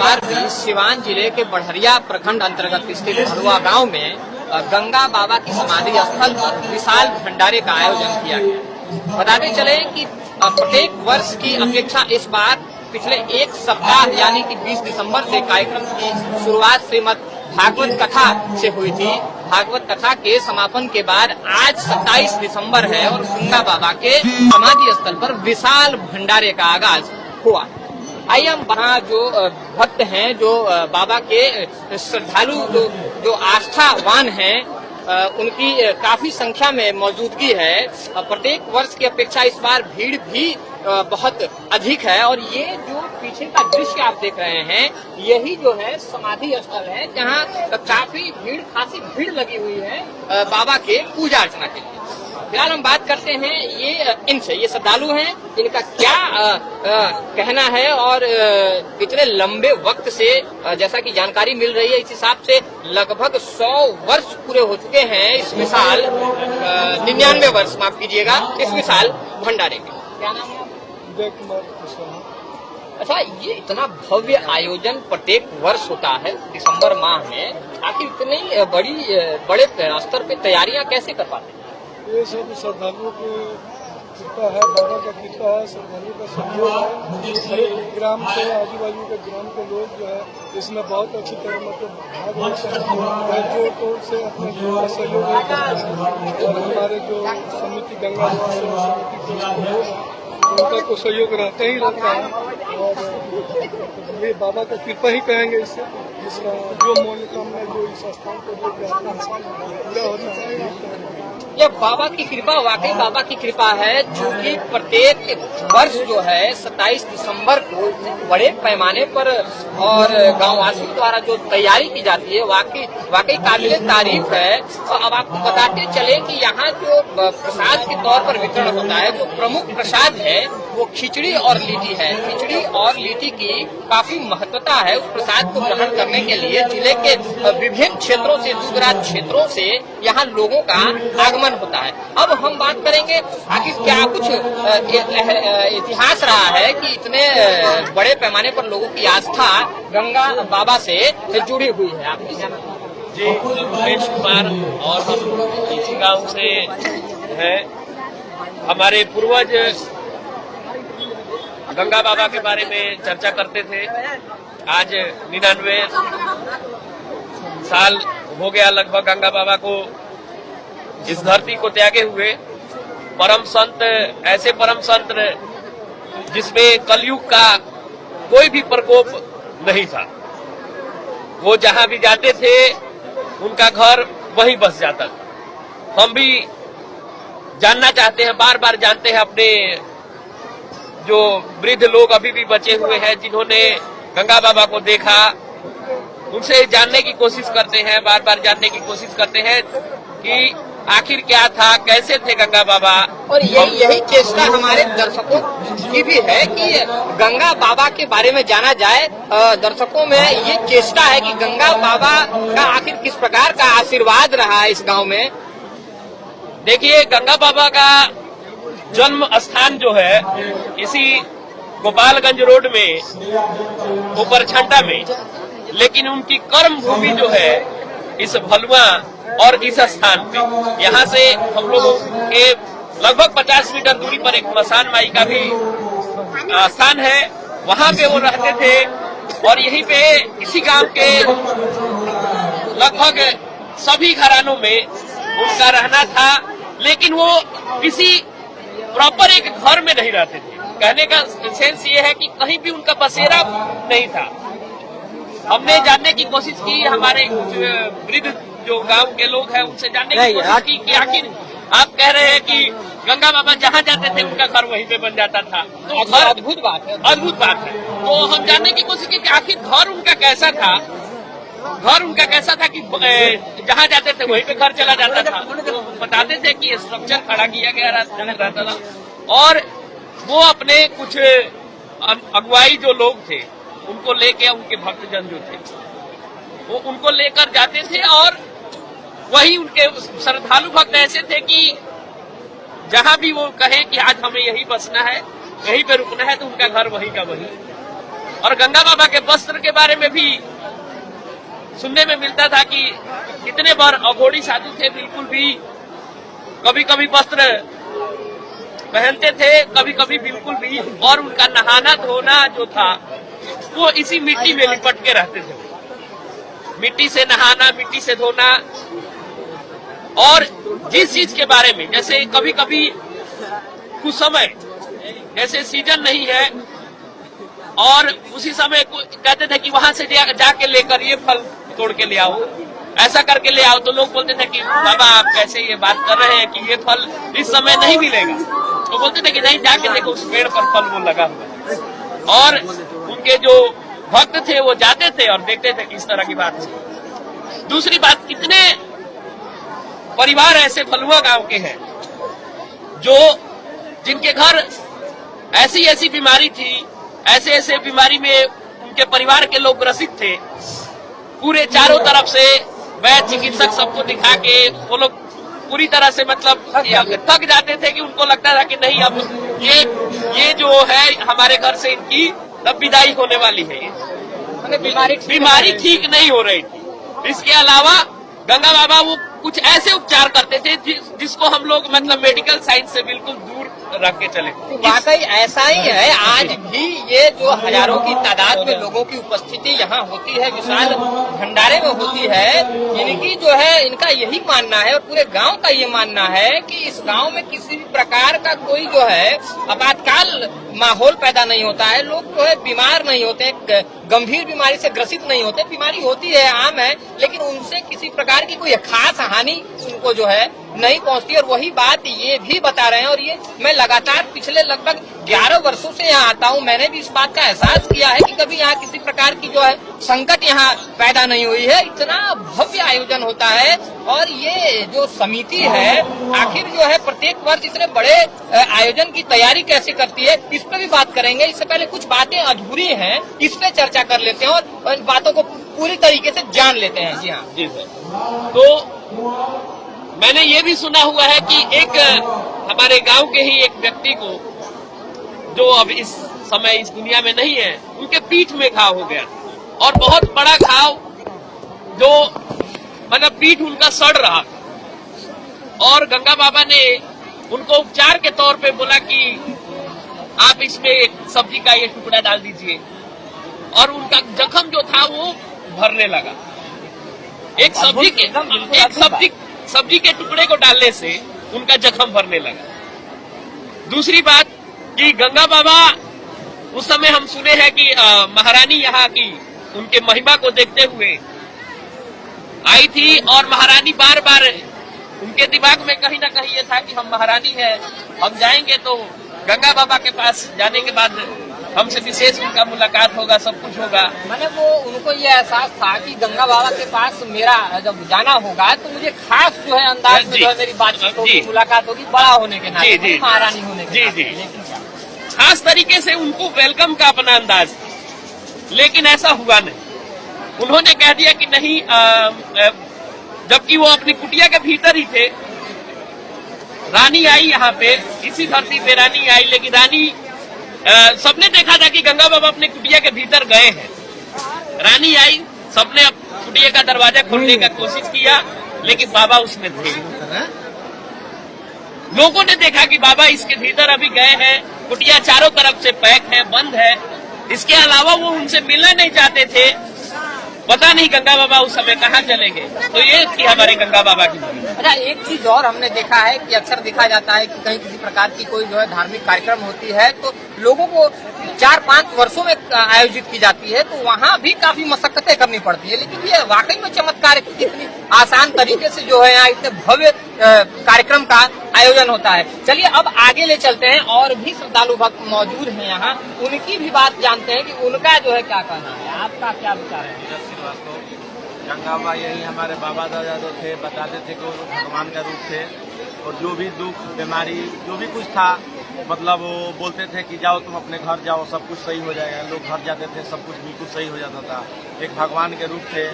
बार भी सिवान जिले के बढ़रिया प्रखंड अंतर्गत स्थित भरुआ गांव में गंगा बाबा की समाधि स्थल पर विशाल भंडारे का आयोजन किया गया। बताते चले कि प्रत्येक वर्ष की अपेक्षा इस बार पिछले एक सप्ताह यानी कि 20 दिसंबर से कार्यक्रम की शुरुआत श्रीमद् भागवत कथा से हुई थी। भागवत कथा के समापन के बाद आज 27 दिसंबर है और गंगा बाबा के समाधि स्थल पर विशाल भंडारे का आगाज हुआ। आइए हम वहाँ जो भक्त हैं, जो बाबा के श्रद्धालु, जो आस्थावान हैं, उनकी काफी संख्या में मौजूदगी है। प्रत्येक वर्ष की अपेक्षा इस बार भीड़ भी बहुत अधिक है और ये जो पीछे का दृश्य आप देख रहे हैं, यही जो है समाधि स्थल है, जहाँ काफी खासी भीड़ लगी हुई है बाबा के पूजा अर्चना के लिए। फिलहाल हम बात करते हैं ये श्रद्धालु हैं, इनका क्या कहना है और इतने लंबे वक्त से जैसा कि जानकारी मिल रही है, इस हिसाब से लगभग 100 वर्ष पूरे हो चुके हैं इस विशाल 99 वर्ष, माफ कीजिएगा, इस विशाल भंडारे के। क्या नाम है? अच्छा, ये इतना भव्य आयोजन प्रत्येक वर्ष होता है दिसंबर माह में, आखिर इतनी बड़े स्तर पे तैयारियां कैसे कर पाते हैं? ये सब श्रद्धालुओं की कृपा है, बाबा का कृपा है, श्रद्धालुओं का सहयोग है। हर एक ग्राम से, आजू बाजू के ग्राम के लोग जो है इसमें बहुत अच्छी तरह मतलब भाग लेते हैं, जोर तोड़ से अपने सहयोग करते हैं। और हमारे जो समिति गंगा समिति उनका को सहयोग रहता ही रहता है और ये बाबा का कृपा ही कहेंगे। इससे इसका जो मनोकामना जो इस स्थान पर जो पूरा होता है, यह बाबा की कृपा, वाकई बाबा की कृपा है। क्योंकि प्रत्येक वर्ष जो है 27 दिसंबर को बड़े पैमाने पर और गांववासियों द्वारा जो तैयारी की जाती है, वाकई काबिले तारीफ है। और अब आपको बताते चले कि यहाँ जो प्रसाद के तौर पर वितरण होता है, जो प्रमुख प्रसाद है वो खिचड़ी और लीटी है। खिचड़ी और लीटी की काफी महत्वता है। उस प्रसाद को ग्रहण करने के लिए जिले के विभिन्न क्षेत्रों से, दूर-दराज क्षेत्रों से यहाँ लोगों का आगमन होता है। अब हम बात करेंगे आखिर क्या कुछ इतिहास रहा है कि इतने बड़े पैमाने पर लोगों की आस्था गंगा बाबा से जुड़ी हुई है। आप जी, उमेश कुमार और हम इसी गांव से हैं। हमारे पूर्वज गंगा बाबा के बारे में चर्चा करते थे। आज 99 साल हो गया लगभग गंगा बाबा को इस धरती को त्यागे हुए। परम संत, ऐसे परम संत जिसमें कलयुग का कोई भी प्रकोप नहीं था। वो जहां भी जाते थे उनका घर वहीं बस जाता था। हम भी जानना चाहते हैं, बार बार जानते हैं, अपने जो वृद्ध लोग अभी भी बचे हुए हैं जिन्होंने गंगा बाबा को देखा, उनसे जानने की कोशिश करते हैं, बार बार जानने की कोशिश करते हैं कि आखिर क्या था, कैसे थे गंगा बाबा। और यही चेष्टा हमारे दर्शकों की भी है कि गंगा बाबा के बारे में जाना जाए। दर्शकों में ये चेष्टा है कि गंगा बाबा का आखिर किस प्रकार का आशीर्वाद रहा है इस गांव में। देखिए, गंगा बाबा का जन्म स्थान जो है इसी गोपालगंज रोड में ऊपर छंटा में, लेकिन उनकी कर्म भूमि जो है इस भलुआ और इस स्थान पे, यहाँ से हम लोगों के लगभग 50 मीटर दूरी पर एक मसान माई का भी स्थान है, वहाँ पे वो रहते थे। और यहीं पे इसी गांव के लगभग सभी घरानों में उनका रहना था, लेकिन वो किसी प्रॉपर एक घर में नहीं रहते थे। कहने का सेंस ये है कि कहीं भी उनका बसेरा नहीं था। हमने जानने की कोशिश की, हमारे कुछ वृद्ध जो गांव के लोग हैं उनसे जानने की कोशिश की कि आखिर आप कह रहे हैं कि गंगा बाबा जहाँ जाते थे उनका घर वहीं पे बन जाता था, तो घर अद्भुत बात है। अद्भुत बात है। तो हम जानने की कोशिश की कि आखिर घर उनका कैसा था, कि जहाँ जाते थे वहीं पे घर चला जाता था। तो बताते थे कि स्ट्रक्चर खड़ा किया गया रहता था और वो अपने कुछ अगुवाई जो लोग थे उनको लेके, उनके भक्तजन जो थे वो उनको लेकर जाते थे। और वही उनके श्रद्धालु भक्त ऐसे थे कि जहां भी वो कहे कि आज हमें यहीं बसना है, यहीं पे रुकना है, तो उनका घर वहीं का वहीं। और गंगा बाबा के वस्त्र के बारे में भी सुनने में मिलता था कि कितने बार अघोड़ी साधु थे, बिल्कुल भी कभी कभी वस्त्र पहनते थे, कभी कभी बिल्कुल भी, और उनका नहाना धोना जो था वो इसी मिट्टी में लिपट के रहते थे। मिट्टी से नहाना, मिट्टी से धोना, और जिस चीज के बारे में, जैसे कभी कभी कुछ समय जैसे सीजन नहीं है और उसी समय कहते थे कि वहां से जाके लेकर ये फल तोड़ के ले आओ, ऐसा करके ले आओ, तो लोग बोलते थे कि बाबा आप कैसे ये बात कर रहे हैं कि ये फल इस समय नहीं मिलेगा। तो बोलते थे कि नहीं, जाके देखो उस पेड़ पर फल वो लगा हुआ है। और उनके जो भक्त थे वो जाते थे और देखते थे कि इस तरह की बात है। दूसरी बात, कितने परिवार ऐसे फलुआ गांव के हैं जो जिनके घर ऐसी ऐसी बीमारी थी, ऐसे ऐसे बीमारी में उनके परिवार के लोग ग्रसित थे, पूरे चारों तरफ से वैद्य चिकित्सक सबको दिखा के वो लोग पूरी तरह से मतलब थक जाते थे कि उनको लगता था कि नहीं, अब ये जो है हमारे घर से इनकी तब विदाई होने वाली है। बीमारी ठीक नहीं हो रही थी। इसके अलावा गंगा बाबा वो कुछ ऐसे उपचार करते थे जिसको हम लोग मतलब मेडिकल साइंस से बिल्कुल दूर रख के चले। वाकई ऐसा ही है। आज भी ये जो हजारों की तादाद में लोगों की उपस्थिति यहाँ होती है, विशाल भंडारे में होती है, इनकी जो है, इनका यही मानना है और पूरे गांव का ये मानना है कि इस गांव में किसी भी प्रकार का कोई जो है आपातकाल माहौल पैदा नहीं होता है। लोग जो है बीमार नहीं होते, गंभीर बीमारी से ग्रसित नहीं होते। बीमारी होती है, आम है, लेकिन उनसे किसी प्रकार की कोई खास हानि उनको जो है नहीं पहुंचती। और वही बात ये भी बता रहे हैं, और ये मैं लगातार पिछले लगभग 11 वर्षों से यहाँ आता हूँ, मैंने भी इस बात का एहसास किया है कि कभी यहाँ किसी प्रकार की जो है संकट यहाँ पैदा नहीं हुई है। इतना भव्य आयोजन होता है, और ये जो समिति है आखिर जो है प्रत्येक वर्ष इतने बड़े आयोजन की तैयारी कैसे करती है, इस पर भी बात करेंगे। इससे पहले कुछ बातें अधूरी हैं, इस पे चर्चा कर लेते हैं और इन बातों को पूरी तरीके से जान लेते हैं। जी हाँ जी सर। तो मैंने ये भी सुना हुआ है कि एक हमारे गांव के ही एक व्यक्ति को, जो अब इस समय इस दुनिया में नहीं है, उनके पीठ में घाव हो गया, और बहुत बड़ा घाव, जो मतलब पीठ उनका सड़ रहा, और गंगा बाबा ने उनको उपचार के तौर पे बोला कि आप इसमें एक सब्जी का ये टुकड़ा डाल दीजिए, और उनका जख्म जो था वो भरने लगा। एक सब्जी के टुकड़े को डालने से उनका जख्म भरने लगा। दूसरी बात कि गंगा बाबा उस समय हम सुने हैं कि महारानी यहाँ की उनके महिमा को देखते हुए आई थी, और महारानी बार बार उनके दिमाग में कहीं ना कहीं ये था कि हम महारानी है, हम जाएंगे तो गंगा बाबा के पास जाने के बाद हमसे विशेष उनका मुलाकात होगा, सब कुछ होगा। मैंने वो उनको ये एहसास था कि गंगा बाबा के पास मेरा जब जाना होगा तो मुझे खास जो है अंदाज में जो है मेरी बातचीत होगी, मुलाकात होगी, बड़ा होने के नाते, महारानी होने के नाते। खास तरीके से उनको वेलकम का अपना अंदाज, लेकिन ऐसा हुआ नहीं। उन्होंने कह दिया कि नहीं, जबकि वो अपनी कुटिया के भीतर ही थे। रानी आई यहाँ पे, इसी धरती पे रानी आई, लेकिन रानी सबने देखा था कि गंगा बाबा अपने कुटिया के भीतर गए हैं। रानी आई, सबने कुटिया का दरवाजा खोलने का कोशिश किया, लेकिन बाबा उसमें थे। लोगों ने देखा कि बाबा इसके भीतर अभी गए हैं, कुटिया चारों तरफ से पैक है, बंद है। इसके अलावा वो उनसे मिलना नहीं चाहते थे। पता नहीं गंगा बाबा उस समय कहाँ चले गए। तो ये थी हमारे गंगा बाबा की भूमिका। अच्छा, एक चीज और हमने देखा है कि अक्सर देखा जाता है कि कहीं किसी प्रकार की कोई जो है धार्मिक कार्यक्रम होती है तो लोगों को 4-5 वर्षों में आयोजित की जाती है, तो वहाँ भी काफी मशक्कतें करनी पड़ती है। लेकिन ये वाकई में चमत्कार है कि इतनी आसान तरीके से जो है यहाँ इतने भव्य कार्यक्रम का आयोजन होता है। चलिए अब आगे ले चलते हैं, और भी श्रद्धालु भक्त मौजूद हैं यहाँ, उनकी भी बात जानते हैं कि उनका जो है क्या कहना है। आपका क्या विचार है? गंगा माँ यही हमारे बाबा दादा जो थे, बताते थे कि वो भगवान का रूप थे, और जो भी दुख बीमारी जो भी कुछ था, मतलब वो बोलते थे कि जाओ तुम अपने घर जाओ, सब कुछ सही हो जाएगा। लोग घर जाते थे, सब कुछ बिल्कुल सही हो जाता था। एक भगवान के रूप थे,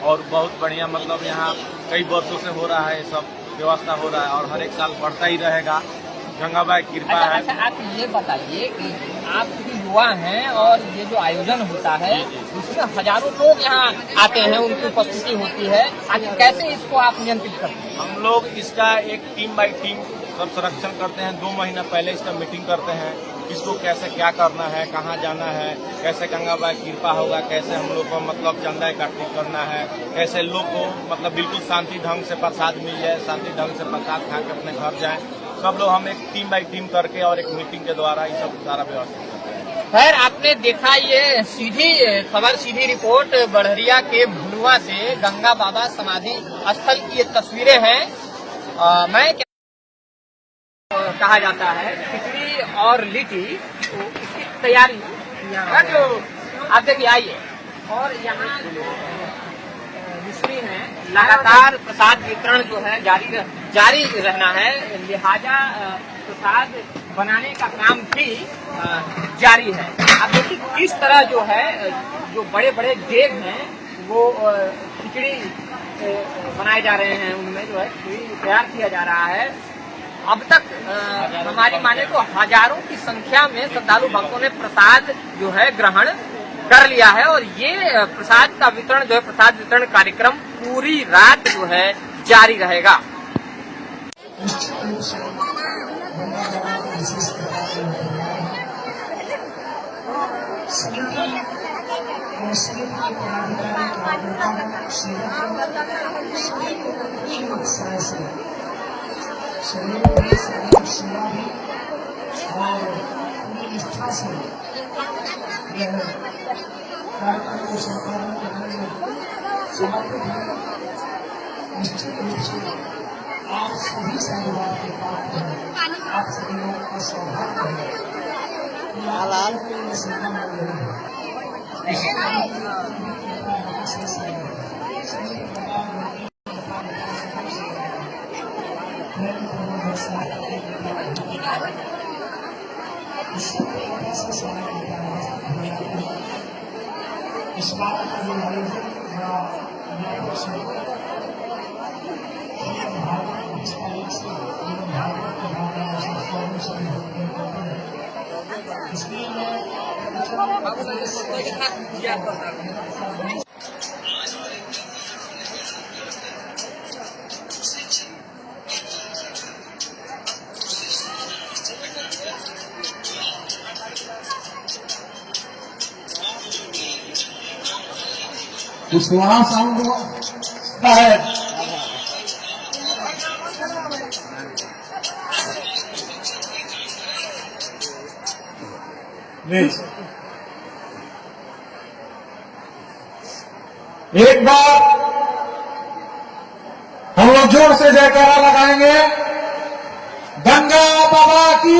और बहुत बढ़िया, मतलब यहाँ कई वर्षों से हो रहा है, सब व्यवस्था हो रहा है, और हर एक साल बढ़ता ही रहेगा। गंगा माँ की कृपा है। अच्छा, आप ये बताइए कि आप हलवा है और ये जो आयोजन होता है उसमें हजारों लोग यहाँ आते हैं, उनकी उपस्थिति होती है। आखिर कैसे इसको आप नियंत्रित करते हैं? हम लोग इसका एक टीम बाई टीम सब संरक्षण करते हैं। 2 महीना पहले इसका मीटिंग करते हैं, किसको कैसे क्या करना है, कहाँ जाना है, कैसे गंगाबाई कृपा होगा, कैसे हम लोग को मतलब चंदा इकट्ठी करना है, कैसे लोग को मतलब बिल्कुल शांति ढंग से प्रसाद मिल जाए, शांति ढंग से प्रसाद खा के अपने घर जाएं। सब लोग हम एक टीम बाई टीम करके और एक मीटिंग के द्वारा ये सब सारा व्यवस्था करते हैं। खैर, आपने देखा ये सीधी खबर, सीधी रिपोर्ट बढ़हरिया के भलुआ से गंगा बाबा समाधि स्थल की ये तस्वीरें हैं। मैं कहा जाता है खिचड़ी और लिट्टी, तो इसकी तैयारी आप देखिए आइए। और यहाँ मिश्री है, लगातार प्रसाद वितरण जो है जारी रहना है, लिहाजा प्रसाद बनाने का काम भी जारी है। आप देखिए किस तरह जो है, जो बड़े बड़े देग हैं वो खिचड़ी बनाए जा रहे हैं, उनमें जो है खिचड़ी तैयार किया जा रहा है। अब तक हमारी माने तो हजारों की संख्या में श्रद्धालु भक्तों ने प्रसाद जो है ग्रहण कर लिया है और ये प्रसाद का वितरण जो है, प्रसाद वितरण कार्यक्रम पूरी रात जो है जारी रहेगा। निश्चित रूप से आप सभी साधुवाद के पात्र हैं, आप सभी लोगों का सौभाग्य है कि आप ये सेवा मिल रही है। इस बात का जो आयोजन इसलिए मैं कुछ वहां साउंड है। एक बार हम लोग जोर से जयकारा लगाएंगे, गंगा बाबा की।